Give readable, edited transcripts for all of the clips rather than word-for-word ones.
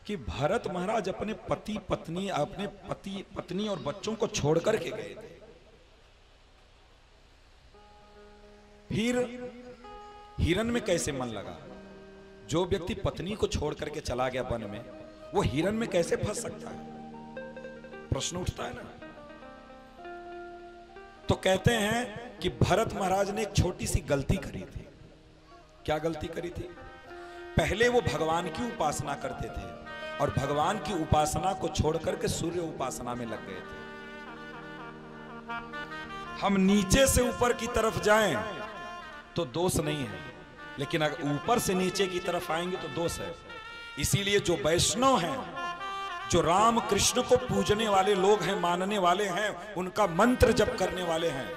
कि भरत महाराज अपने पति पत्नी और बच्चों को छोड़ करके गए थे। फिर हिरण में कैसे मन लगा? जो व्यक्ति पत्नी को छोड़ करके चला गया वन में, वो हिरण में कैसे फंस सकता है? प्रश्न उठता है ना। तो कहते हैं कि भरत महाराज ने एक छोटी सी गलती करी थी। क्या गलती करी थी? पहले वो भगवान की उपासना करते थे और भगवान की उपासना को छोड़ करके सूर्य उपासना में लग गए थे। हम नीचे से ऊपर की तरफ जाएं तो दोष नहीं है, लेकिन अगर ऊपर से नीचे की तरफ आएंगे तो दोष है। इसीलिए जो वैष्णव हैं, जो राम कृष्ण को पूजने वाले लोग हैं, मानने वाले हैं, उनका मंत्र जप करने वाले हैं,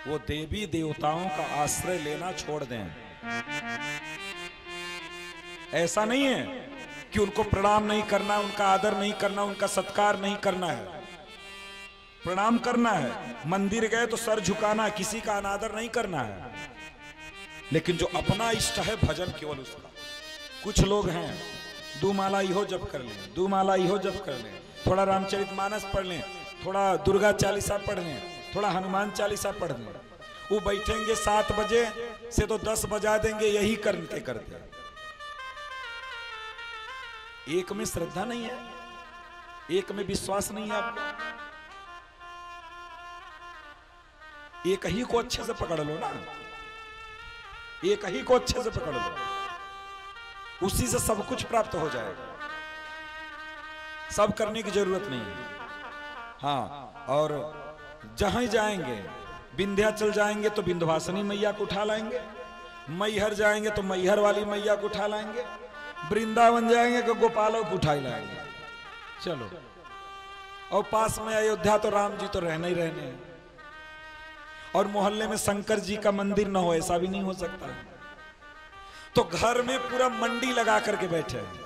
वो देवी देवताओं का आश्रय लेना छोड़ दें। ऐसा नहीं है कि उनको प्रणाम नहीं करना, उनका आदर नहीं करना, उनका सत्कार नहीं करना है। प्रणाम करना है, मंदिर गए तो सर झुकाना, किसी का अनादर नहीं करना है। लेकिन जो अपना इष्ट है भजन केवल उसका। कुछ लोग हैं दो माला इहो जप कर लें, दो माला इहो जप कर लें, थोड़ा रामचरितमानस पढ़ लें, थोड़ा दुर्गा चालीसा पढ़ लें, थोड़ा हनुमान चालीसा पढ़ लें। वो बैठेंगे 7 बजे से तो 10 बजा देंगे, यही करते करते। एक में श्रद्धा नहीं है, एक में विश्वास नहीं है आपको। एक ही को अच्छे से पकड़ लो ना, एक ही को अच्छे से पकड़ लो, उसी से सब कुछ प्राप्त हो जाएगा। सब करने की जरूरत नहीं है। हाँ, और जहां जाएंगे, विंध्याचल जाएंगे तो विंध्यवासिनी मैया को उठा लाएंगे, मैहर जाएंगे तो मैहर वाली मैया को उठा लाएंगे, वृंदावन जाएंगे तो गोपालों को उठा लाएंगे। चलो, और पास में अयोध्या तो राम जी तो रहने ही रहने हैं। और मोहल्ले में शंकर जी का मंदिर न हो, ऐसा भी नहीं हो सकता है। तो घर में पूरा मंडी लगा करके बैठे हैं।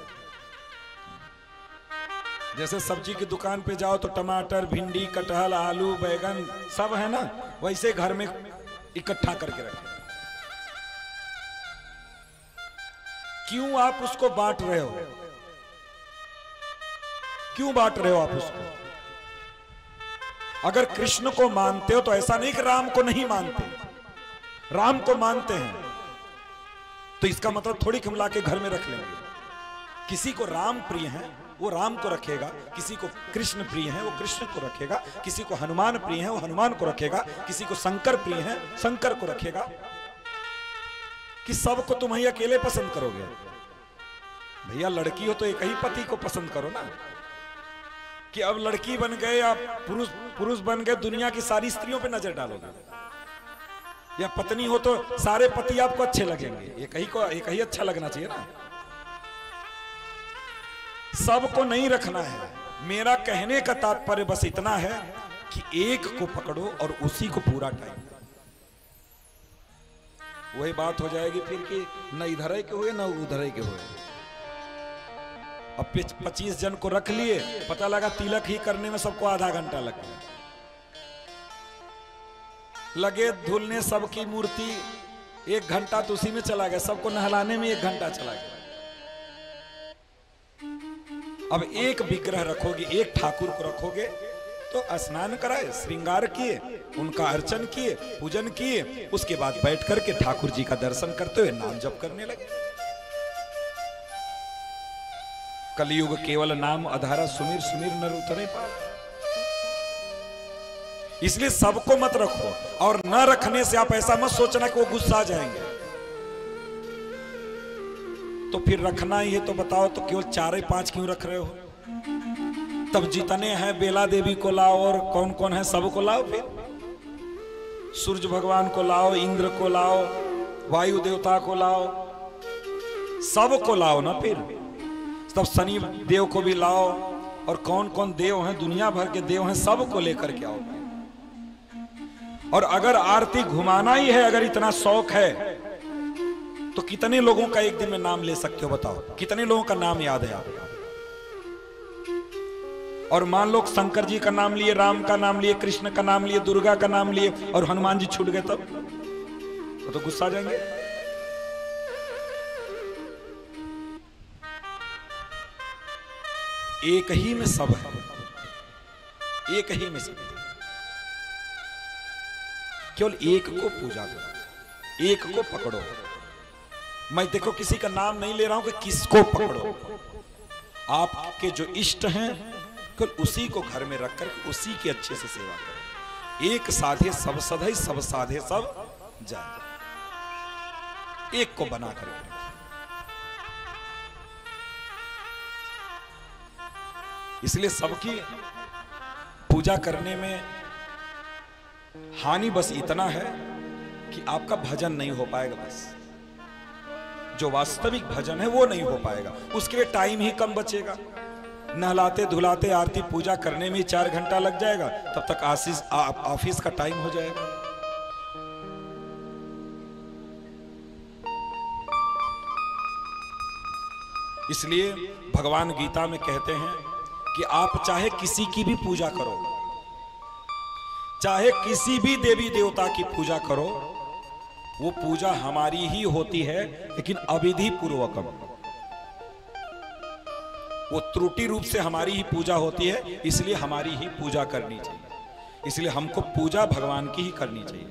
जैसे सब्जी की दुकान पे जाओ तो टमाटर, भिंडी, कटहल, आलू, बैगन सब है ना, वैसे घर में इकट्ठा करके रखे। क्यों आप उसको बांट रहे हो? क्यों बांट रहे हो आप उसको? अगर कृष्ण को मानते हो तो ऐसा नहीं कि राम को नहीं मानते, राम को मानते हैं तो इसका मतलब थोड़ी कि हम लाके घर में रख लेंगे। किसी को राम प्रिय है वो राम को रखेगा, किसी को कृष्ण प्रिय है वो कृष्ण को रखेगा, किसी को हनुमान प्रिय है वो हनुमान को रखेगा, किसी को शंकर प्रिय है शंकर को रखेगा। कि सबको तुम ही अकेले पसंद करोगे? भैया लड़की हो तो एक ही पति को पसंद करो ना। कि अब लड़की बन गए आप पुरुष बन गए, दुनिया की सारी स्त्रियों पे नजर डालोगे? या पत्नी हो तो सारे पति आपको अच्छे लगेंगे? एक ही अच्छा लगना चाहिए ना। सबको नहीं रखना है। मेरा कहने का तात्पर्य बस इतना है कि एक को पकड़ो और उसी को पूरा टाइम। वही बात हो जाएगी फिर कि न इधर के हुए न उधर के हुए। अब 25 जन को रख लिए, पता लगा तिलक ही करने में सबको आधा घंटा लग गया। लगे धुलने सबकी मूर्ति, 1 घंटा तो उसी में चला गया। सबको नहलाने में 1 घंटा चला गया। अब एक विग्रह रखोगे, एक ठाकुर को रखोगे तो स्नान कराए, श्रृंगार किए, उनका अर्चन किए, पूजन किए, उसके बाद बैठ करके ठाकुर जी का दर्शन करते हुए नाम जप करने लगे। कलयुग केवल नाम अधारा, सुमिर सुमिर नर उतरे पार। इसलिए सबको मत रखो, और न रखने से आप ऐसा मत सोचना कि वो गुस्सा जाएंगे। तो फिर रखना ही है तो बताओ, तो केवल 4-5 क्यों रख रहे हो? तब जितने हैं बेला देवी को लाओ, और कौन कौन है सबको लाओ। फिर सूर्य भगवान को लाओ, इंद्र को लाओ, वायु देवता को लाओ, सबको लाओ ना। फिर तब शनि देव को भी लाओ, और कौन कौन देव हैं, दुनिया भर के देव हैं, सबको लेकर के आओ। और अगर आरती घुमाना ही है, अगर इतना शौक है, तो कितने लोगों का एक दिन में नाम ले सकते हो? बताओ, कितने लोगों का नाम याद है आपको? और मान लो शंकर जी का नाम लिए, राम का नाम लिए, कृष्ण का नाम लिए, दुर्गा का नाम लिए, और हनुमान जी छूट गए, तब तो गुस्सा जाएंगे। एक ही में सब है, एक ही में सब। केवल एक को पूजा करो, एक को पकड़ो। मैं देखो किसी का नाम नहीं ले रहा हूं कि किसको पकड़ो। आपके जो इष्ट हैं केवल उसी को घर में रखकर उसी की अच्छे से सेवा करो। एक साधे सब सधई, सब साधे सब जाए। एक को बना कर रखो। इसलिए सबकी पूजा करने में हानि बस इतना है कि आपका भजन नहीं हो पाएगा। बस जो वास्तविक भजन है वो नहीं हो पाएगा। उसके लिए टाइम ही कम बचेगा। नहलाते धुलाते आरती पूजा करने में 4 घंटा लग जाएगा, तब तक ऑफिस का टाइम हो जाएगा। इसलिए भगवान गीता में कहते हैं कि आप चाहे किसी की भी पूजा करो, चाहे किसी भी देवी देवता की पूजा करो, वो पूजा हमारी ही होती है, लेकिन अविधि पूर्वकम। वो त्रुटि रूप से हमारी ही पूजा होती है, इसलिए हमारी ही पूजा करनी चाहिए। इसलिए हमको पूजा भगवान की ही करनी चाहिए।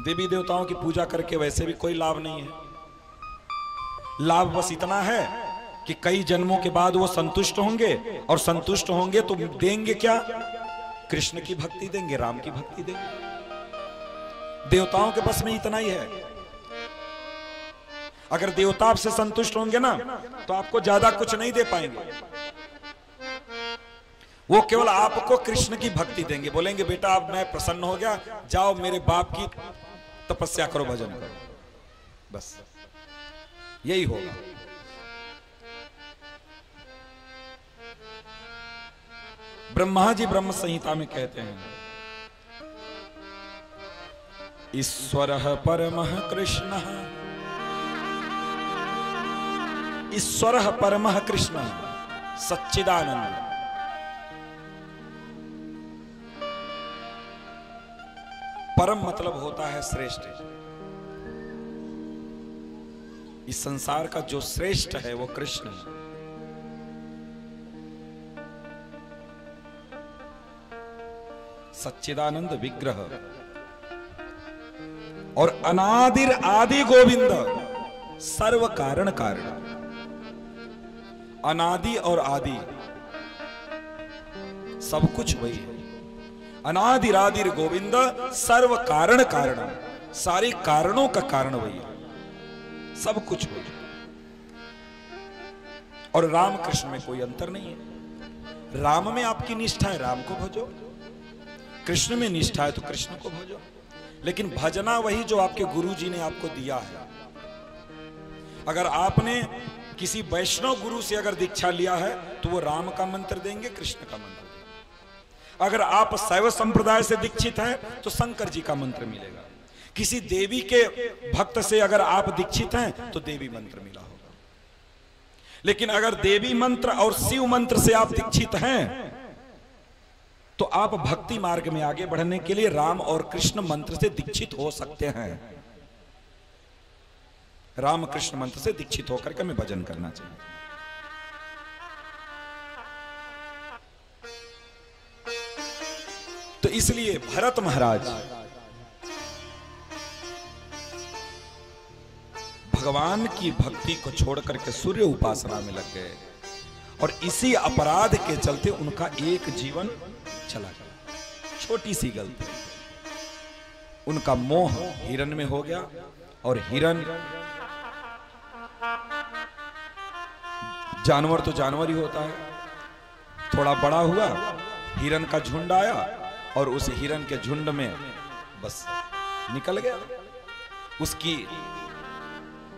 देवी देवताओं की पूजा करके वैसे भी कोई लाभ नहीं है। लाभ बस इतना है कि कई जन्मों के बाद वो संतुष्ट होंगे, और संतुष्ट होंगे तो देंगे क्या? कृष्ण की भक्ति देंगे, राम की भक्ति देंगे। देवताओं के बस में इतना ही है। अगर देवता आपसे संतुष्ट होंगे ना, तो आपको ज्यादा कुछ नहीं दे पाएंगे। वो केवल आपको कृष्ण की भक्ति देंगे। बोलेंगे बेटा अब मैं प्रसन्न हो गया, जाओ मेरे बाप की तपस्या करो, भजन करो, बस यही होगा। ब्रह्मा जी ब्रह्म संहिता में कहते हैं, ईश्वरः परमः कृष्णः, ईश्वरः परमः कृष्णः सच्चिदानंद। परम मतलब होता है श्रेष्ठ। इस संसार का जो श्रेष्ठ है वो कृष्ण है। सच्चिदानंद विग्रह और अनादिर आदि गोविंद सर्व कारण कारण। अनादि और आदि सब कुछ वही है। अनादिरादिर गोविंद सर्व कारण कारण, सारे कारणों का कारण वही है, सब कुछ वही। और राम कृष्ण में कोई अंतर नहीं है। राम में आपकी निष्ठा है, राम को भजो। कृष्ण में निष्ठा है तो कृष्ण को भजो। लेकिन भजना वही जो आपके गुरु जी ने आपको दिया है। अगर आपने किसी वैष्णव गुरु से अगर दीक्षा लिया है तो वो राम का मंत्र देंगे, कृष्ण का मंत्र देंगे। अगर आप शैव संप्रदाय से दीक्षित हैं तो शंकर जी का मंत्र मिलेगा। किसी देवी के भक्त से अगर आप दीक्षित हैं तो देवी मंत्र मिला होगा। लेकिन अगर देवी मंत्र और शिव मंत्र से आप दीक्षित हैं तो आप भक्ति मार्ग में आगे बढ़ने के लिए राम और कृष्ण मंत्र से दीक्षित हो सकते हैं। राम कृष्ण मंत्र से दीक्षित होकर के हमें भजन करना चाहिए। तो इसलिए भरत महाराज भगवान की भक्ति को छोड़ करके सूर्य उपासना में लग गए, और इसी अपराध के चलते उनका एक जीवन चला गया। छोटी सी गलती, उनका मोह हिरण में हो गया, और हिरण जानवर तो जानवर ही होता है। थोड़ा बड़ा हुआ, हिरण का झुंड आया और उस हिरण के झुंड में बस निकल गया। उसकी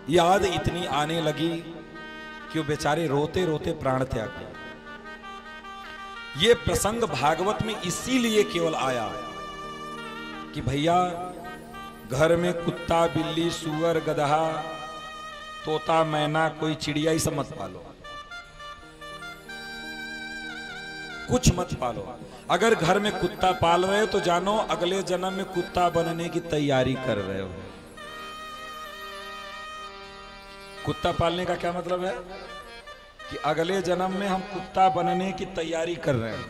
याद इतनी आने लगी कि वो बेचारे रोते रोते प्राण त्याग गए। ये प्रसंग भागवत में इसीलिए केवल आया कि भैया घर में कुत्ता बिल्ली सुअर गधा तोता मैना कोई चिड़िया ही सब मत पालो, कुछ मत पालो। अगर घर में कुत्ता पाल रहे हो तो जानो अगले जन्म में कुत्ता बनने की तैयारी कर रहे हो। कुत्ता पालने का क्या मतलब है? कि अगले जन्म में हम कुत्ता बनने की तैयारी कर रहे हैं।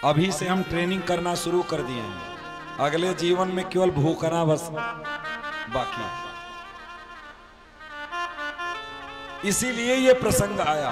अभी से हम ट्रेनिंग करना शुरू कर दिए हैं, अगले जीवन में केवल भूखना बस बाकी है। इसीलिए ये प्रसंग आया।